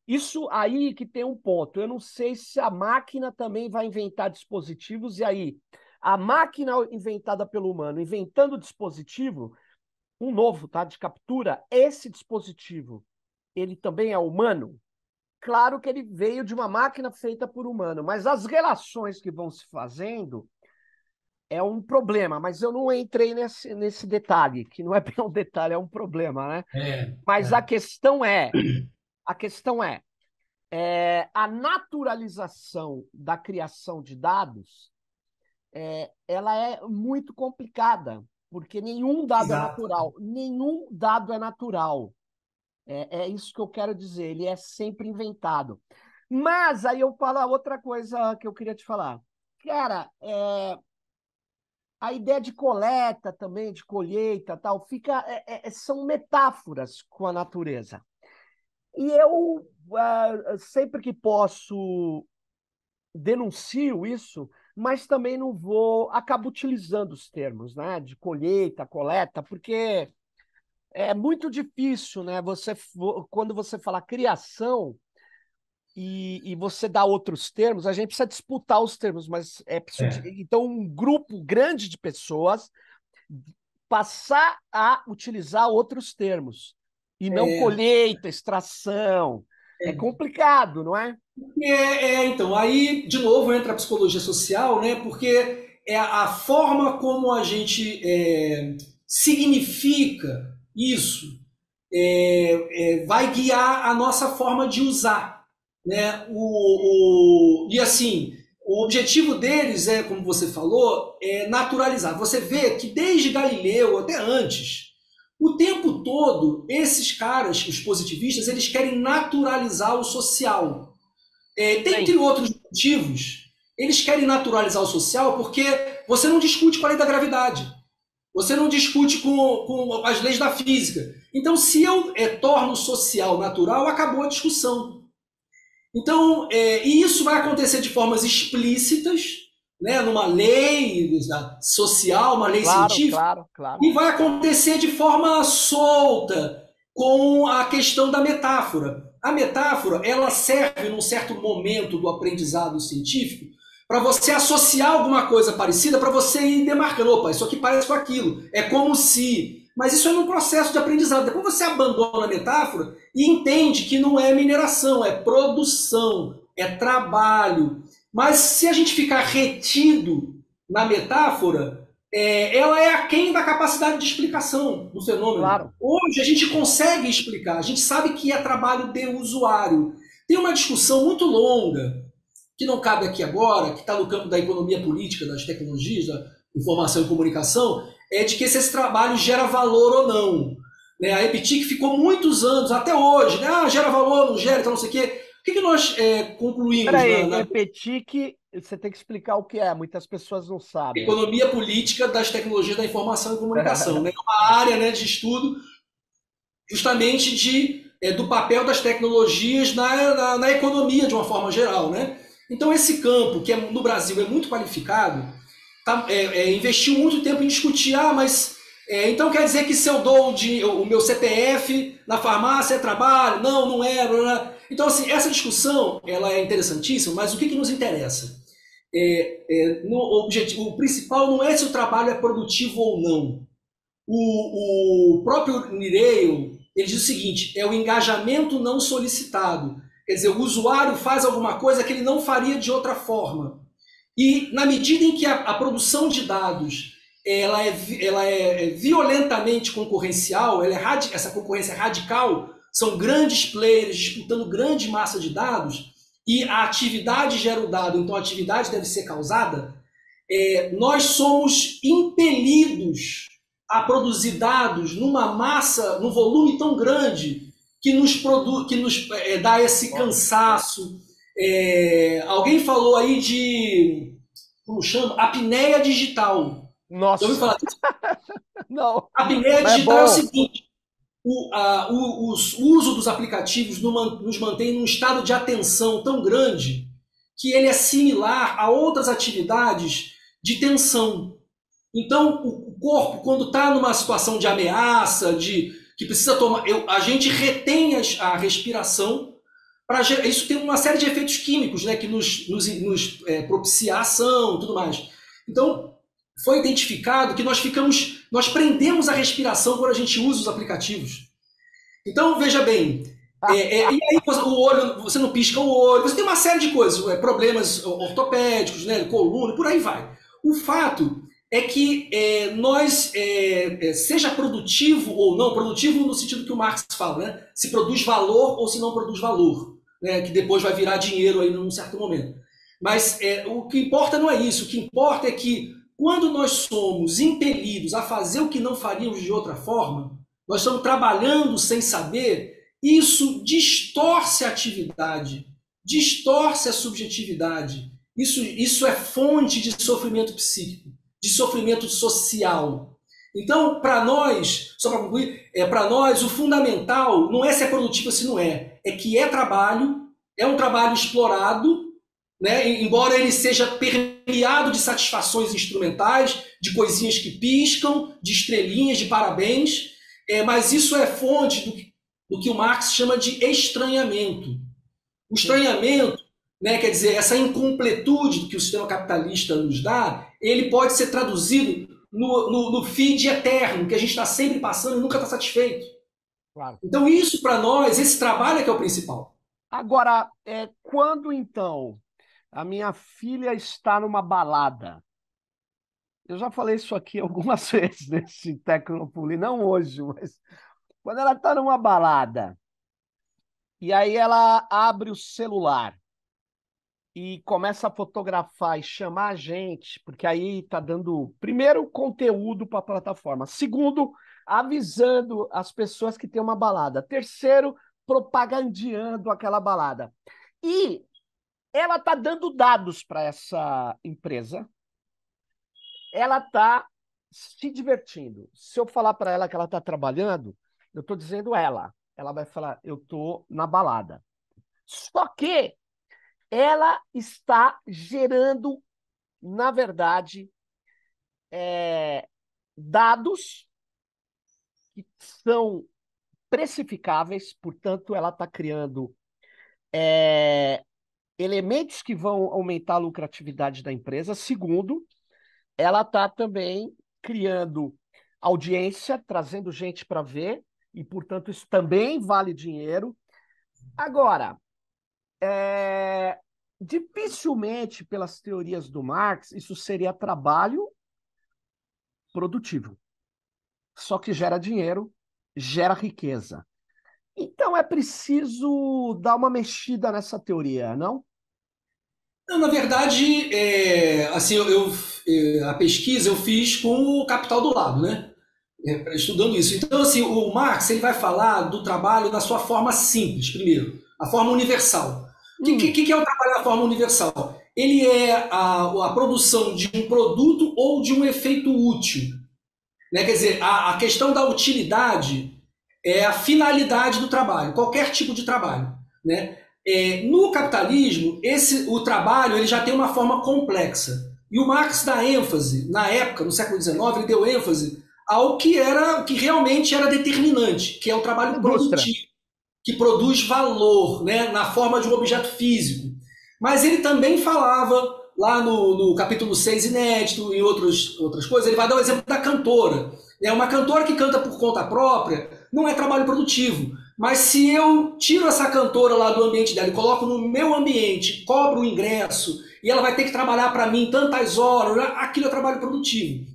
Isso aí que tem um ponto. Eu não sei se a máquina também vai inventar dispositivos, e aí, a máquina inventada pelo humano, inventando dispositivo, um novo, tá, de captura, esse dispositivo, ele também é humano? Claro que ele veio de uma máquina feita por humano, mas as relações que vão se fazendo é um problema, mas eu não entrei nesse detalhe, que não é bem um detalhe, é um problema, né? Mas a questão é, a naturalização da criação de dados, ela é muito complicada, porque nenhum dado é Exato. natural. Nenhum dado é natural. É isso que eu quero dizer, ele é sempre inventado. Mas aí eu falo outra coisa que eu queria te falar. Cara, a ideia de coleta também, de colheita, tal, são metáforas com a natureza. E eu, sempre que posso, denuncio isso, mas também não vou, acabo utilizando os termos, né, de colheita, coleta, porque é muito difícil, né, quando você fala criação e você dá outros termos, a gente precisa disputar os termos, mas então um grupo grande de pessoas passar a utilizar outros termos, e não colheita, extração. É complicado, não é? Então, aí de novo entra a psicologia social, né? Porque é a forma como a gente significa isso vai guiar a nossa forma de usar, né? E assim, o objetivo deles como você falou, é naturalizar. Você vê que desde Galileu até antes, o tempo todo, esses caras, os positivistas, eles querem naturalizar o social. Dentre outros motivos, eles querem naturalizar o social porque você não discute com a lei da gravidade. Você não discute com as leis da física. Então, se eu torno o social natural, acabou a discussão. Então, e isso vai acontecer de formas explícitas, né, numa lei social, uma lei científica, claro. e vai acontecer de forma solta, com a questão da metáfora. A metáfora, ela serve num certo momento do aprendizado científico para você associar alguma coisa parecida, para você ir demarcando, opa, isso aqui parece com aquilo, é como se... Mas isso é um processo de aprendizado. Depois você abandona a metáfora e entende que não é mineração, é produção, é trabalho. Mas se a gente ficar retido na metáfora, ela é aquém da capacidade de explicação do fenômeno. Claro. Hoje a gente consegue explicar, a gente sabe que é trabalho de usuário. Tem uma discussão muito longa, que não cabe aqui agora, que está no campo da economia política, das tecnologias, da informação e comunicação, é de que se esse trabalho gera valor ou não. Né? A Epitic ficou muitos anos, até hoje, né? Gera valor, não gera, então não sei o quê. O que nós concluímos Peraí, na EPTIC, você tem que explicar o que é, muitas pessoas não sabem. economia política das tecnologias da informação e comunicação? Né? É uma área, né, de estudo justamente do papel das tecnologias na economia de uma forma geral. Né? Então, esse campo, que no Brasil é muito qualificado, investiu muito tempo em discutir, mas então quer dizer que se eu dou o meu CPF na farmácia é trabalho? Não, não é. Blá, blá. Então, assim, essa discussão ela é interessantíssima, mas o que nos interessa? O principal não é se o trabalho é produtivo ou não. O próprio Nireio, ele diz o seguinte, é o engajamento não solicitado. Quer dizer, o usuário faz alguma coisa que ele não faria de outra forma. E na medida em que a produção de dados ela é violentamente concorrencial, essa concorrência é radical, são grandes players disputando grande massa de dados, e a atividade gera o dado, então a atividade deve ser causada, nós somos impelidos a produzir dados numa massa, num volume tão grande, que nos dá esse cansaço. Alguém falou aí de, como chama? Apneia digital. Já ouviu Nossa, falar disso? não, A apneia mas é digital é o bom. seguinte, o uso dos aplicativos nos mantém num estado de atenção tão grande que ele é similar a outras atividades de tensão. Então, o corpo, quando está numa situação de ameaça, que precisa tomar, a gente retém a respiração. Isso tem uma série de efeitos químicos, né, que nos propicia a ação e tudo mais. Então, foi identificado que nós prendemos a respiração quando a gente usa os aplicativos. Então, veja bem, e aí o olho, você não pisca o olho, você tem uma série de coisas, problemas ortopédicos, né, coluna, por aí vai. O fato é que seja produtivo ou não, produtivo no sentido que o Marx fala, né, se produz valor ou se não produz valor, né, que depois vai virar dinheiro aí num certo momento. Mas o que importa não é isso, o que importa é que quando nós somos impelidos a fazer o que não faríamos de outra forma, nós estamos trabalhando sem saber, isso distorce a atividade, distorce a subjetividade. Isso é fonte de sofrimento psíquico, de sofrimento social. Então, para nós, só para concluir, para nós o fundamental não é se é produtivo ou se não é que é um trabalho explorado, né? Embora ele seja permeado de satisfações instrumentais, de coisinhas que piscam, de estrelinhas, de parabéns, mas isso é fonte do que o Marx chama de estranhamento. O estranhamento, né, quer dizer, essa incompletude que o sistema capitalista nos dá, ele pode ser traduzido no feed eterno, que a gente está sempre passando e nunca está satisfeito. Claro. Então, isso para nós, esse trabalho é que é o principal. Agora, quando então a minha filha está numa balada? Eu já falei isso aqui algumas vezes nesse Tecnopolis, não hoje, mas quando ela está numa balada e aí ela abre o celular e começa a fotografar e chamar a gente, porque aí está dando, primeiro, conteúdo para a plataforma, segundo, avisando as pessoas que tem uma balada, terceiro, propagandeando aquela balada. E ela está dando dados para essa empresa, ela está se divertindo. Se eu falar para ela que ela está trabalhando, eu estou dizendo ela. Ela vai falar, eu estou na balada. Só que ela está gerando, na verdade, dados que são precificáveis, portanto, ela está criando elementos que vão aumentar a lucratividade da empresa. Segundo, ela está também criando audiência, trazendo gente para ver, e, portanto, isso também vale dinheiro. Agora, dificilmente, pelas teorias do Marx, isso seria trabalho produtivo. Só que gera dinheiro, gera riqueza. Então é preciso dar uma mexida nessa teoria, não? Não, na verdade, assim, a pesquisa eu fiz com o capital do lado, né? Estudando isso. Então, assim, o Marx ele vai falar do trabalho da sua forma simples, primeiro, a forma universal. O que é o trabalho da forma universal? Ele é a produção de um produto ou de um efeito útil. Né? Quer dizer, a questão da utilidade é a finalidade do trabalho, qualquer tipo de trabalho. Né? No capitalismo, o trabalho ele já tem uma forma complexa. E o Marx dá ênfase, na época, no século XIX, ele deu ênfase ao que realmente era determinante, que é o trabalho produtivo, que produz valor, né, na forma de um objeto físico. Mas ele também falava, lá no capítulo 6 inédito, em outras coisas, ele vai dar o exemplo da cantora. Uma cantora que canta por conta própria não é trabalho produtivo. Mas se eu tiro essa cantora lá do ambiente dela e coloco no meu ambiente, cobro o ingresso, e ela vai ter que trabalhar para mim tantas horas, aquilo é trabalho produtivo.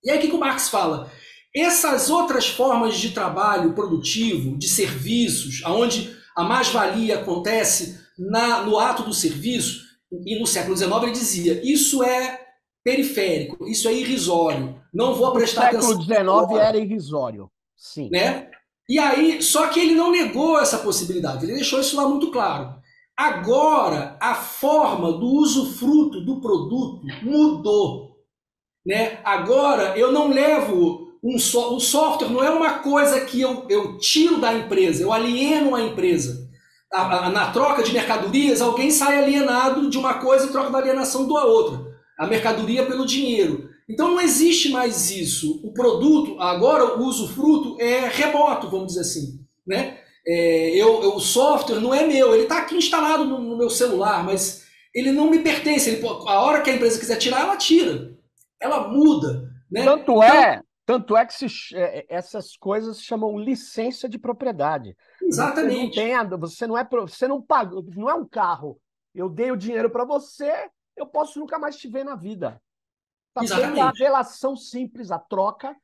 E aí o que o Marx fala? Essas outras formas de trabalho produtivo, de serviços, onde a mais-valia acontece no ato do serviço, e no século XIX ele dizia, isso é periférico, isso é irrisório, não vou prestar atenção. No século XIX era irrisório, sim. Né? E aí, só que ele não negou essa possibilidade, ele deixou isso lá muito claro. Agora, a forma do usufruto do produto mudou. Né? Agora, eu não levo o software, não é uma coisa que eu tiro da empresa, eu alieno a empresa. Na troca de mercadorias, alguém sai alienado de uma coisa e troca da alienação da outra. A mercadoria pelo dinheiro. Então não existe mais isso. O produto, agora o usufruto é remoto, vamos dizer assim. Né? O software não é meu, ele está aqui instalado no meu celular, mas ele não me pertence. A hora que a empresa quiser tirar, ela tira. Ela muda. Né? Tanto é que essas coisas se chamam licença de propriedade. Exatamente. Você não paga, não é um carro. Eu dei o dinheiro para você, eu posso nunca mais te ver na vida. Está tendo a relação simples, a troca,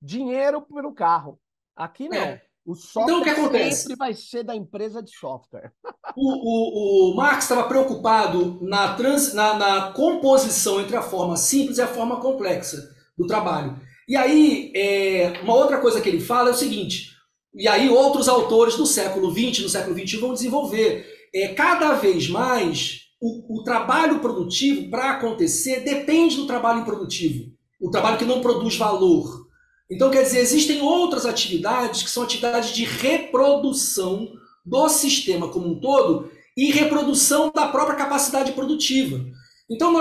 dinheiro pelo carro. Aqui não. O software então, o que acontece? Sempre vai ser da empresa de software. O Marx estava preocupado na composição entre a forma simples e a forma complexa do trabalho. E aí, uma outra coisa que ele fala é o seguinte, e aí outros autores do século XX, no século XXI vão desenvolver. Cada vez mais, o trabalho produtivo, para acontecer, depende do trabalho improdutivo. O trabalho que não produz valor. Então, quer dizer, existem outras atividades que são atividades de reprodução do sistema como um todo e reprodução da própria capacidade produtiva. Então,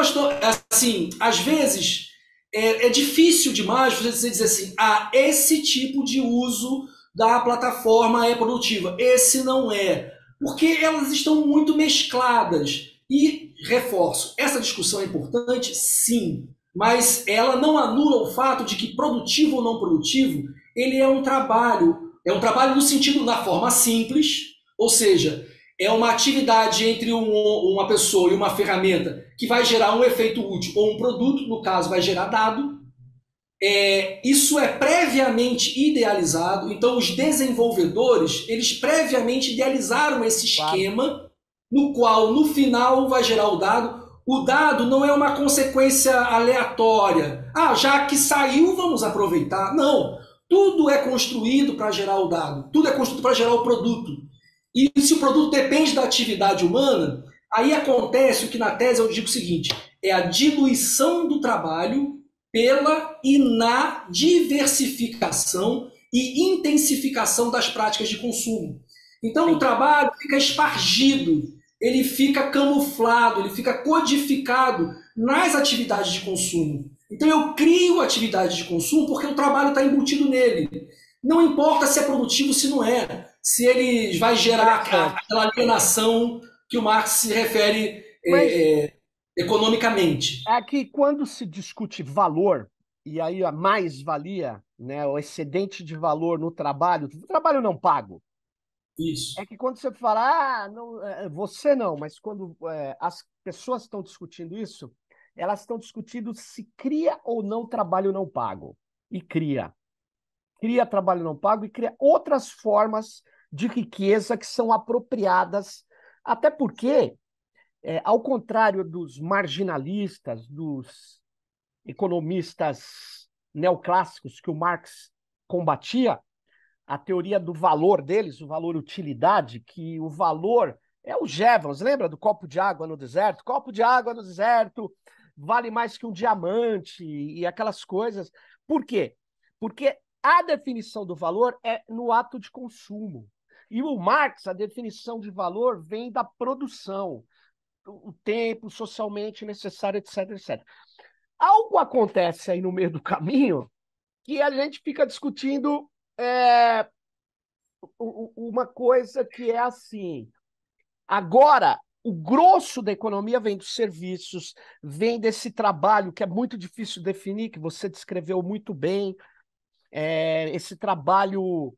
assim, às vezes, é difícil demais você dizer assim, esse tipo de uso da plataforma é produtiva, esse não é. Porque elas estão muito mescladas. E, reforço, essa discussão é importante? Sim. Mas ela não anula o fato de que produtivo ou não produtivo, ele é um trabalho no sentido, na forma simples, ou seja, é uma atividade entre uma pessoa e uma ferramenta que vai gerar um efeito útil ou um produto, no caso vai gerar dado. Isso é previamente idealizado, então os desenvolvedores, eles previamente idealizaram esse esquema no qual, no final, vai gerar o dado. O dado não é uma consequência aleatória. Já que saiu, vamos aproveitar. Não. Tudo é construído para gerar o dado. Tudo é construído para gerar o produto. E se o produto depende da atividade humana, aí acontece o que na tese eu digo o seguinte, é a diluição do trabalho pela e na diversificação e intensificação das práticas de consumo. Então o trabalho fica espargido, ele fica camuflado, ele fica codificado nas atividades de consumo. Então eu crio atividade de consumo porque o trabalho está embutido nele. Não importa se é produtivo, se não é. Se ele vai gerar aquela alienação que o Marx se refere Mas economicamente. é que quando se discute valor, e aí a mais-valia, né, o excedente de valor no trabalho, trabalho não pago, é Isso. que quando você fala, não, você não, mas quando as pessoas estão discutindo isso, elas estão discutindo se cria ou não trabalho não pago. E cria. Cria trabalho não pago e cria outras formas de riqueza que são apropriadas. Até porque, ao contrário dos marginalistas, dos economistas neoclássicos que o Marx combatia, a teoria do valor deles, o valor utilidade, que o valor é o Jevons, lembra do copo de água no deserto? Copo de água no deserto vale mais que um diamante e aquelas coisas. Por quê? Porque a definição do valor é no ato de consumo. E o Marx, a definição de valor vem da produção, o tempo socialmente necessário, etc, etc. Algo acontece aí no meio do caminho que a gente fica discutindo é, uma coisa que é assim. Agora, o grosso da economia vem dos serviços, vem desse trabalho que é muito difícil definir, que você descreveu muito bem, esse trabalho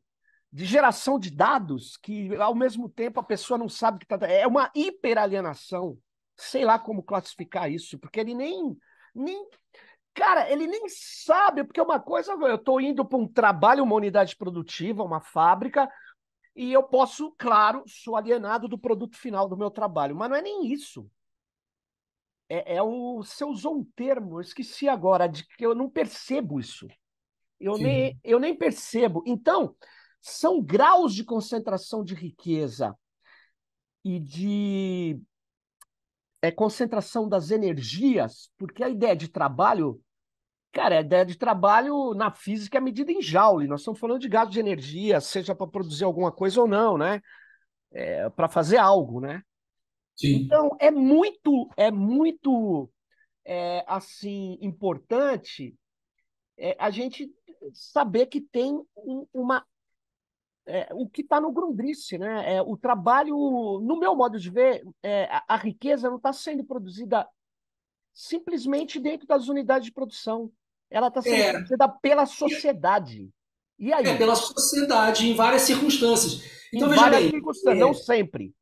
de geração de dados, que ao mesmo tempo a pessoa não sabe que está. É uma hiperalienação. Sei lá como classificar isso, porque ele nem. Cara, ele nem sabe, porque uma coisa, eu estou indo para um trabalho, uma unidade produtiva, uma fábrica, e eu posso, claro, sou alienado do produto final do meu trabalho, mas não é nem isso. Você usou um termo, eu esqueci agora, de que eu não percebo isso. Sim. Eu nem percebo. Então, são graus de concentração de riqueza e de concentração das energias, porque a ideia de trabalho, cara, a ideia de trabalho na física é medida em joule. Nós estamos falando de gasto de energia, seja para produzir alguma coisa ou não, né? Para fazer algo, né? Sim. Então, é muito assim importante a gente saber que tem o que está no Grundrisse, né? O trabalho, no meu modo de ver, a riqueza não está sendo produzida simplesmente dentro das unidades de produção. Ela está sendo É, produzida pela sociedade. E aí? pela sociedade, em várias circunstâncias. Em Então, veja várias bem, circunstâncias, não sempre.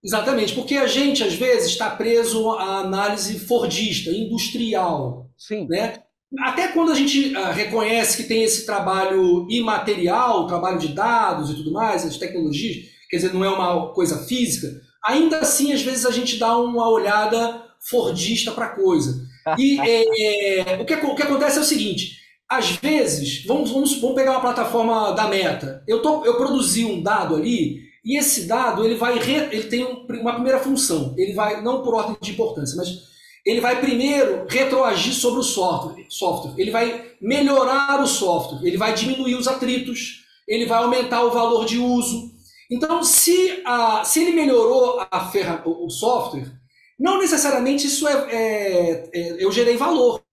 exatamente, porque a gente, às vezes, está preso à análise fordista, industrial, Sim. né? Até quando a gente reconhece que tem esse trabalho imaterial, trabalho de dados e tudo mais, as tecnologias, quer dizer, não é uma coisa física, ainda assim, às vezes, a gente dá uma olhada fordista para a coisa. E o que acontece é o seguinte, às vezes, vamos pegar uma plataforma da Meta, eu produzi um dado ali, e esse dado ele tem uma primeira função, ele vai, não por ordem de importância, mas ele vai primeiro retroagir sobre o software, ele vai melhorar o software, ele vai diminuir os atritos, ele vai aumentar o valor de uso. Então, se ele melhorou o software, não necessariamente eu gerei valor.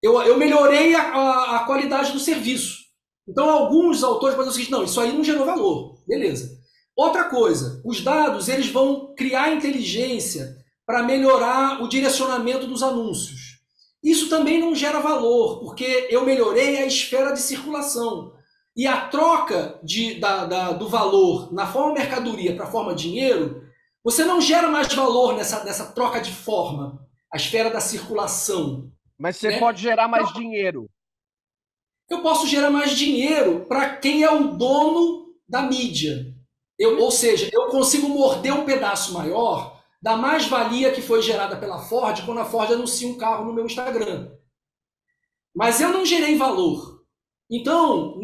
Eu melhorei a qualidade do serviço. Então, alguns autores podem dizer o seguinte, não, isso aí não gerou valor. Beleza. Outra coisa, os dados eles vão criar inteligência para melhorar o direcionamento dos anúncios. Isso também não gera valor, porque eu melhorei a esfera de circulação. E a troca do valor na forma mercadoria para a forma dinheiro, você não gera mais valor nessa troca de forma, a esfera da circulação. Mas você Né? pode gerar Então, mais dinheiro. eu posso gerar mais dinheiro para quem é o dono da mídia. Ou seja, eu consigo morder um pedaço maior da mais-valia que foi gerada pela Ford quando a Ford anuncia um carro no meu Instagram. Mas eu não gerei valor. Então,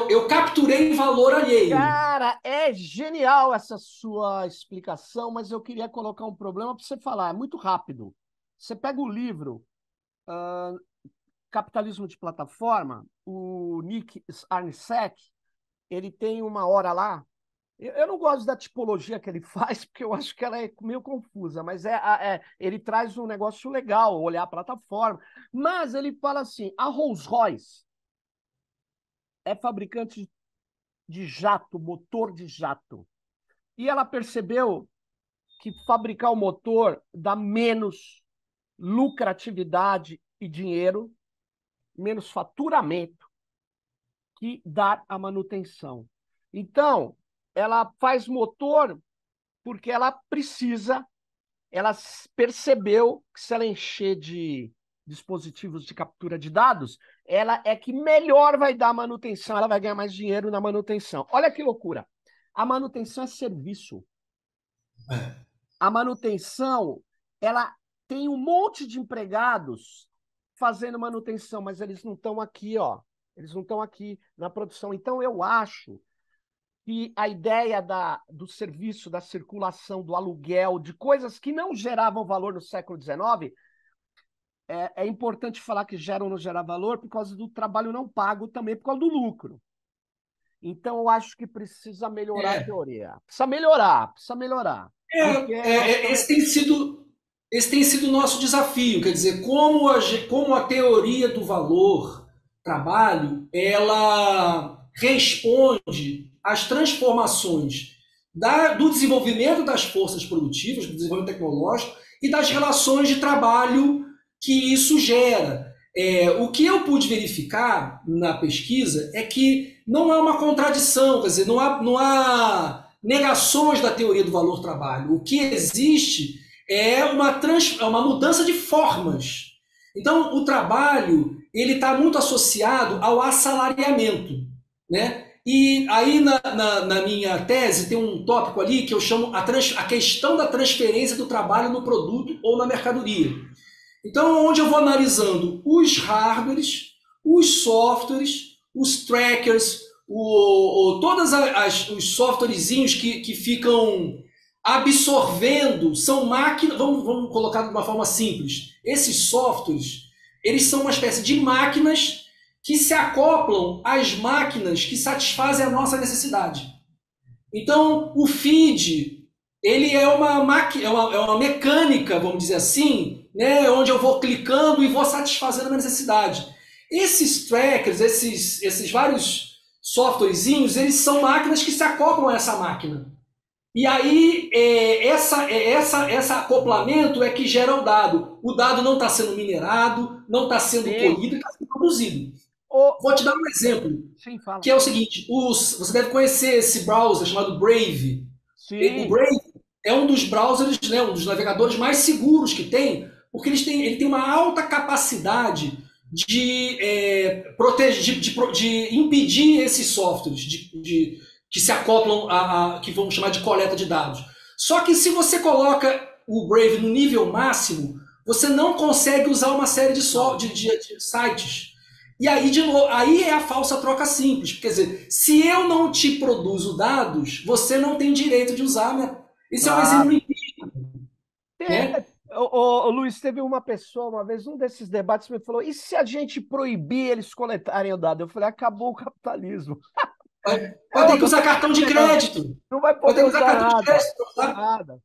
eu capturei valor alheio. Cara, é genial essa sua explicação, mas eu queria colocar um problema para você falar. É muito rápido. Você pega o livro Capitalismo de Plataforma, o Nick Arnisek, ele tem uma hora lá. Eu não gosto da tipologia que ele faz, porque eu acho que ela é meio confusa, mas ele traz um negócio legal, olhar a plataforma. Mas ele fala assim: a Rolls-Royce é fabricante de jato, motor de jato. E ela percebeu. que fabricar o motor dá menos lucratividade e dinheiro, menos faturamento que dar a manutenção. Então, ela faz motor porque ela precisa, ela percebeu que se ela encher de dispositivos de captura de dados, ela é que melhor vai dar manutenção, ela vai ganhar mais dinheiro na manutenção. Olha que loucura. A manutenção é serviço. A manutenção, ela tem um monte de empregados fazendo manutenção, mas eles não estão aqui, ó. Eles não estão aqui na produção. Então, eu acho que a ideia do serviço, da circulação, do aluguel, de coisas que não geravam valor no século XIX, é importante falar que geram ou não gerar valor por causa do trabalho não pago, também por causa do lucro. Então, eu acho que precisa melhorar a teoria. Precisa melhorar, precisa melhorar. Esse tem sido o nosso desafio, quer dizer, como a teoria do valor trabalho, ela responde às transformações do desenvolvimento das forças produtivas, do desenvolvimento tecnológico e das relações de trabalho que isso gera. O que eu pude verificar na pesquisa é que não há uma contradição, quer dizer, não há negações da teoria do valor-trabalho. O que existe é uma mudança de formas. Então, o trabalho ele está muito associado ao assalariamento, né? E aí, na minha tese, tem um tópico ali que eu chamo a questão da transferência do trabalho no produto ou na mercadoria. Então, onde eu vou analisando os hardwares, os softwares, os trackers, todos os softwarezinhos que ficam absorvendo, são máquinas, vamos colocar de uma forma simples, esses softwares, eles são uma espécie de máquinas que se acoplam às máquinas que satisfazem a nossa necessidade. Então, o feed, ele é uma mecânica, vamos dizer assim, né, onde eu vou clicando e vou satisfazendo a minha necessidade. Esses trackers, esses vários softwarezinhos, eles são máquinas que se acoplam a essa máquina. E aí, esse acoplamento é que gera o dado. O dado não está sendo minerado, não está sendo colhido, está sendo produzido. Vou te dar um exemplo, Sim, fala. Que é o seguinte, você deve conhecer esse browser chamado Brave. Sim. O Brave é um dos browsers, né, um dos navegadores mais seguros que tem, porque ele tem uma alta capacidade de proteger, de impedir esses softwares que se acoplam que vamos chamar de coleta de dados. Só que se você coloca o Brave no nível máximo, você não consegue usar uma série de sites. E aí, de novo, aí é a falsa troca simples. Quer dizer, se eu não te produzo dados, você não tem direito de usar. Isso é um exemplo empírico. Né? Luiz, teve uma pessoa, uma vez, num desses debates, me falou, e se a gente proibir eles coletarem o dado? Eu falei, acabou o capitalismo. Vai ter que usar cartão de crédito. Não vai poder usar cartão de crédito. Nada.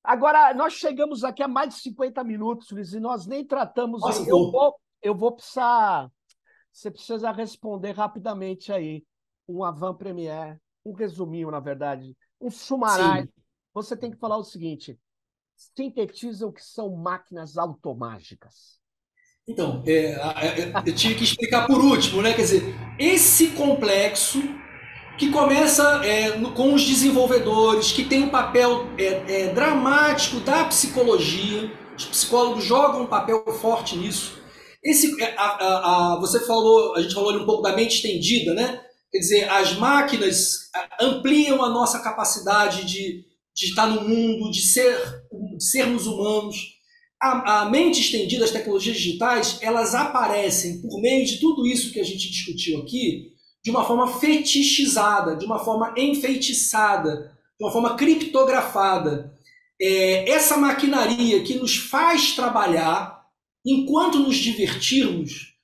Agora, nós chegamos aqui há mais de 50 minutos, Luiz, e nós nem tratamos... Nossa, eu vou precisar... Você precisa responder rapidamente aí. Um avant-première, um resuminho, na verdade, um sumário. Você tem que falar o seguinte, sintetiza o que são máquinas automágicas. Então, eu tive que explicar por último, né? Quer dizer, esse complexo que começa com os desenvolvedores, que tem um papel dramático da psicologia, os psicólogos jogam um papel forte nisso. A gente falou ali um pouco da mente estendida, né? Quer dizer, as máquinas ampliam a nossa capacidade de estar no mundo, de sermos humanos. A mente estendida, as tecnologias digitais, elas aparecem por meio de tudo isso que a gente discutiu aqui, de uma forma fetichizada, de uma forma enfeitiçada, de uma forma criptografada. Essa maquinaria que nos faz trabalhar, enquanto nos divertirmos,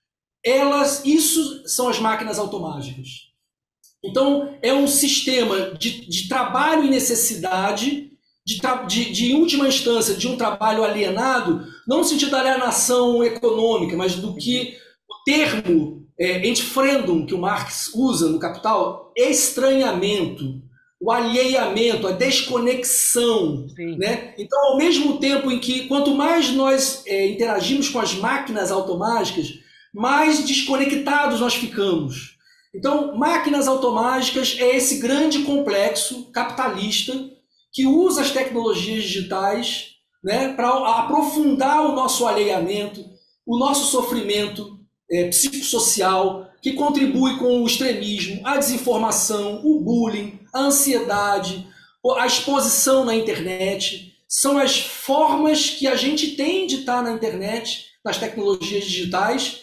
isso são as máquinas automágicas. Então, é um sistema de trabalho e necessidade, de última instância, de um trabalho alienado, não no sentido da alienação econômica, mas do que o termo entfremdung que o Marx usa no Capital, estranhamento. o alheamento, a desconexão, Sim. né? Então, ao mesmo tempo em que quanto mais nós interagimos com as máquinas automáticas, mais desconectados nós ficamos. Então, máquinas automáticas é esse grande complexo capitalista que usa as tecnologias digitais, né, para aprofundar o nosso alheamento, o nosso sofrimento psicossocial, que contribui com o extremismo, a desinformação, o bullying, a ansiedade, a exposição na internet. São as formas que a gente tem de estar na internet, nas tecnologias digitais,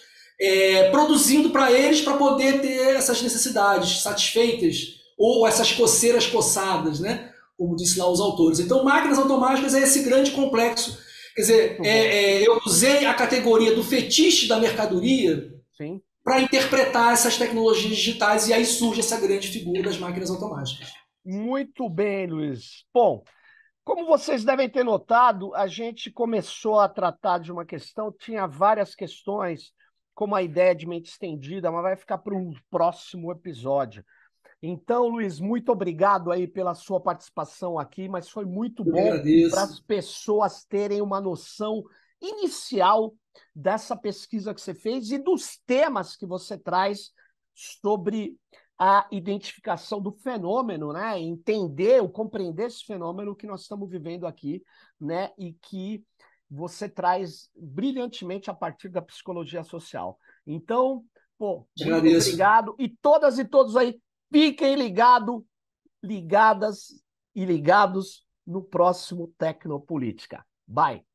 produzindo para eles para poder ter essas necessidades satisfeitas ou essas coceiras coçadas, né? Como disse lá os autores. Então, máquinas automáticas é esse grande complexo. Quer dizer, eu usei a categoria do fetiche da mercadoria para interpretar essas tecnologias digitais e aí surge essa grande figura das máquinas automáticas. Muito bem, Luiz. Bom, como vocês devem ter notado, a gente começou a tratar de uma questão, tinha várias questões, como a ideia de mente estendida, mas vai ficar para um próximo episódio. Então, Luiz, muito obrigado aí pela sua participação aqui, mas foi muito Eu que bom para agradeço. as pessoas terem uma noção inicial dessa pesquisa que você fez e dos temas que você traz sobre a identificação do fenômeno, né? Entender, ou compreender esse fenômeno que nós estamos vivendo aqui, né? E que você traz brilhantemente a partir da psicologia social. Então, pô, Te muito agradeço. obrigado. E todas e todos aí, fiquem ligadas e ligados no próximo Tecnopolítica. Bye.